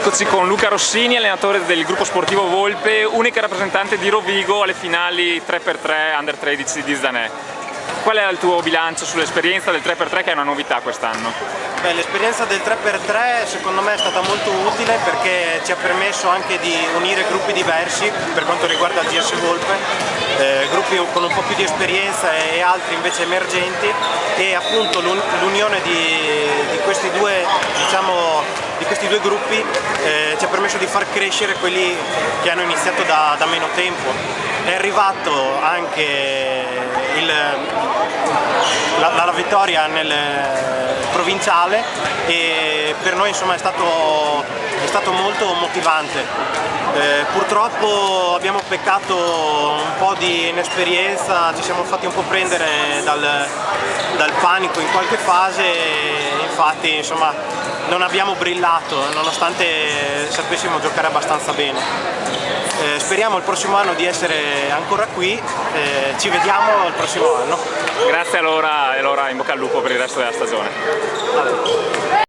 Eccoci con Luca Rossini, allenatore del gruppo sportivo Volpe, unica rappresentante di Rovigo alle finali 3x3 Under 13 di Zanè. Qual è il tuo bilancio sull'esperienza del 3x3 che è una novità quest'anno? L'esperienza del 3x3 secondo me è stata molto utile perché ci ha permesso anche di unire gruppi diversi per quanto riguarda il GS Volpe, gruppi con un po' più di esperienza e altri invece emergenti, e appunto l'unione di questi due, di questi due gruppi ci ha permesso di far crescere quelli che hanno iniziato da meno tempo. È arrivato anche la vittoria nel provinciale e per noi insomma è stato molto motivante. Purtroppo abbiamo peccato un po' di inesperienza, ci siamo fatti un po' prendere dal panico in qualche fase e infatti insomma non abbiamo brillato nonostante sapessimo giocare abbastanza bene. Speriamo il prossimo anno di essere ancora qui, ci vediamo il prossimo anno. Grazie allora e allora in bocca al lupo per il resto della stagione.